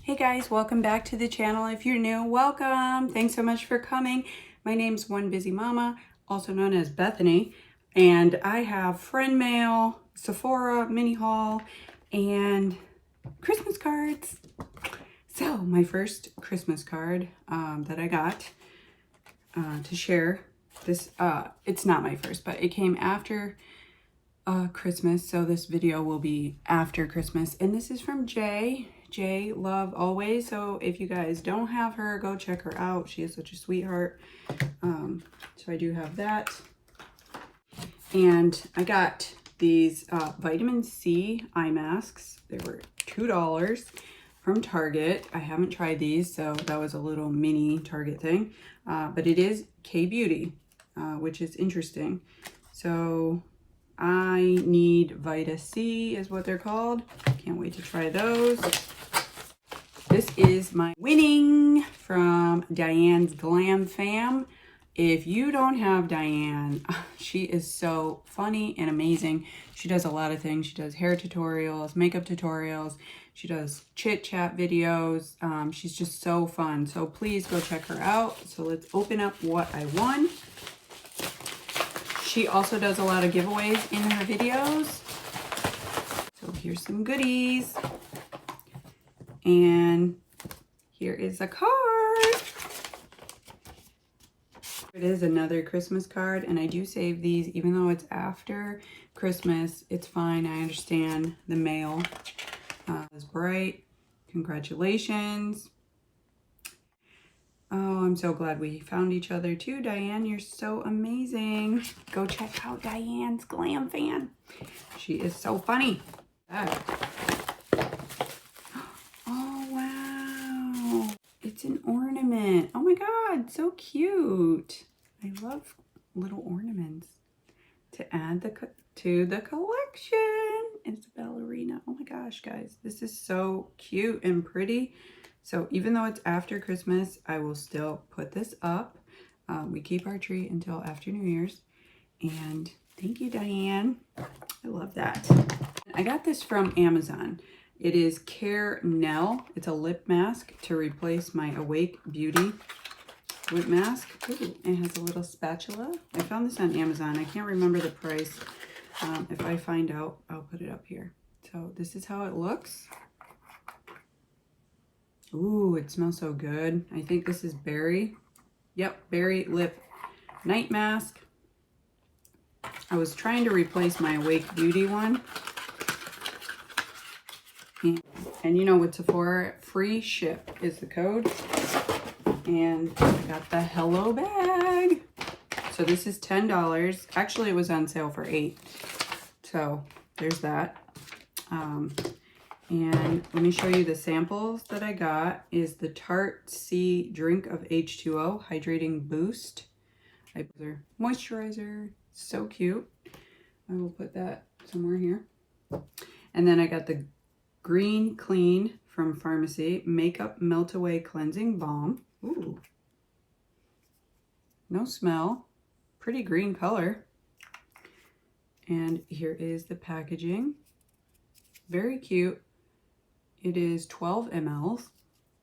Hey guys, welcome back to the channel. If you're new, welcome. Thanks so much for coming. My name's One Busy Mama, also known as Bethany, and I have friend mail, Sephora Mini Haul, and Christmas cards. So my first Christmas card that I got to share, this, it's not my first, but it came after Christmas, so this video will be after Christmas, and this is from Jay, love always. So if you guys don't have her, go check her out. She is such a sweetheart. So I do have that, and I got these vitamin C eye masks. They were $2 from Target. I haven't tried these, so that was a little mini Target thing, but it is K-Beauty, which is interesting. So I need Vita C is what they're called. Can't wait to try those. This is my winning from Diane's Glam Fam. If you don't have Diane, she is so funny and amazing. She does a lot of things. She does hair tutorials, makeup tutorials. She does chit chat videos. She's just so fun. So please go check her out. So let's open up what I won. She also does a lot of giveaways in her videos. So here's some goodies. And here is a card. It is another Christmas card, and I do save these even though it's after Christmas. It's fine. I understand the mail is bright. Congratulations. Oh, I'm so glad we found each other too, Diane. You're so amazing. Go check out Diane's Glam Fan. She is so funny. Oh, wow. It's an ornament. Oh my God, so cute. I love little ornaments to add to the collection. It's a ballerina. Oh my gosh, guys, this is so cute and pretty. So even though it's after Christmas, I will still put this up. We keep our tree until after New Year's. And thank you, Diane. I love that. I got this from Amazon. It is Janelle. It's a lip mask to replace my Awake Beauty lip mask. Ooh, it has a little spatula. I found this on Amazon. I can't remember the price. If I find out, I'll put it up here. So this is how it looks. Ooh, it smells so good. I think this is berry. Yep, berry lip night mask. I was trying to replace my Awake Beauty one. And you know, with Sephora, free ship is the code. And I got the Hello bag. So this is $10. Actually, it was on sale for $8. So there's that. And let me show you the samples that I got. Is the Tarte C Drink of H2O Hydrating Boost. Moisturizer. So cute. I will put that somewhere here. And then I got the Green Clean from Pharmacy Makeup Melt Away Cleansing Balm. Ooh. No smell. Pretty green color. And here is the packaging. Very cute. It is 12 ml.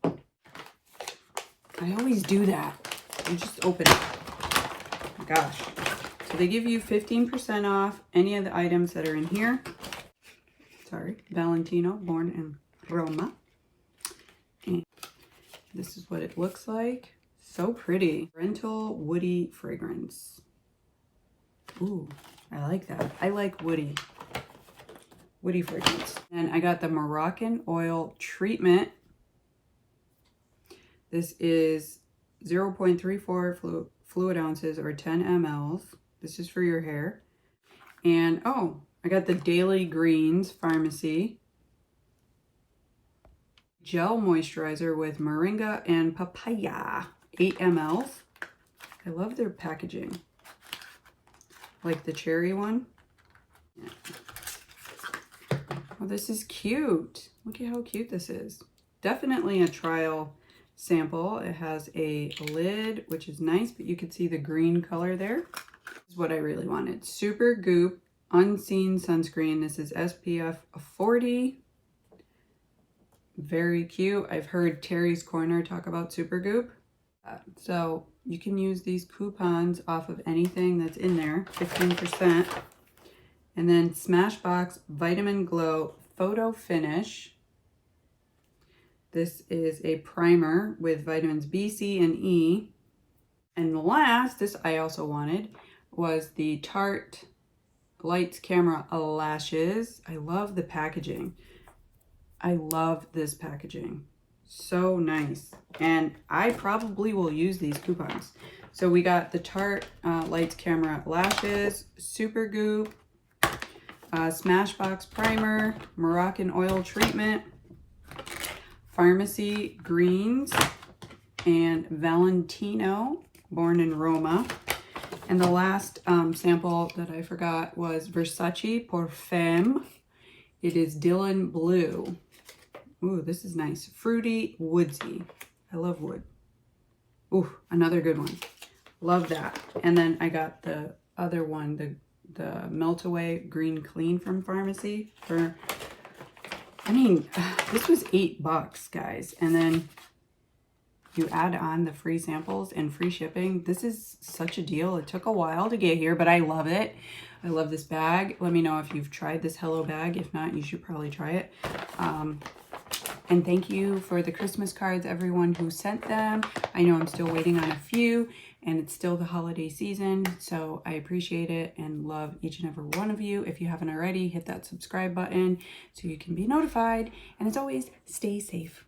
I always do that. I just open it. Oh my gosh. So they give you 15% off any of the items that are in here. Sorry, Valentino, born in Roma. And this is what it looks like. So pretty. Rental woody fragrance. Ooh, I like that. I like woody fragrance. And I got the Moroccan oil treatment. This is 0.34 fluid ounces or 10 ml. This is for your hair. And oh, I got the Daily Greens Pharmacy gel moisturizer with moringa and papaya, 8 ml. I love their packaging. Like the cherry one. Yeah. Oh, this is cute. Look at how cute this is. Definitely a trial sample. It has a lid, which is nice, but you can see the green color there. This is what I really wanted. Super Goop Unseen Sunscreen. This is SPF 40. very cute. I've heard Terry's Corner talk about Supergoop. So you can use these coupons off of anything that's in there, 15%. And then Smashbox Vitamin Glow Photo Finish. This is a primer with vitamins B, C, and E. And the last, this I also wanted, was the Tarte Lights Camera Lashes. I love the packaging. I love this packaging. So nice. And I probably will use these coupons. So we got the Tarte Lights Camera Lashes, Supergoop, Smashbox Primer, Moroccan Oil Treatment, Pharmacy Greens, and Valentino, Born in Roma. And the last sample that I forgot was Versace Pour Femme. It is Dylan Blue. Ooh, this is nice. Fruity, woodsy. I love wood. Ooh, another good one. Love that. And then I got the other one, the Melt Away Green Clean from Pharmacy for, I mean, this was $8, guys. And then you add on the free samples and free shipping. This is such a deal. It took a while to get here, but I love it. I love this bag. Let me know if you've tried this Hello bag. If not, you should probably try it. And thank you for the Christmas cards, everyone who sent them. I know I'm still waiting on a few, and it's still the holiday season, so I appreciate it and love each and every one of you. If you haven't already, hit that subscribe button so you can be notified. And as always, stay safe.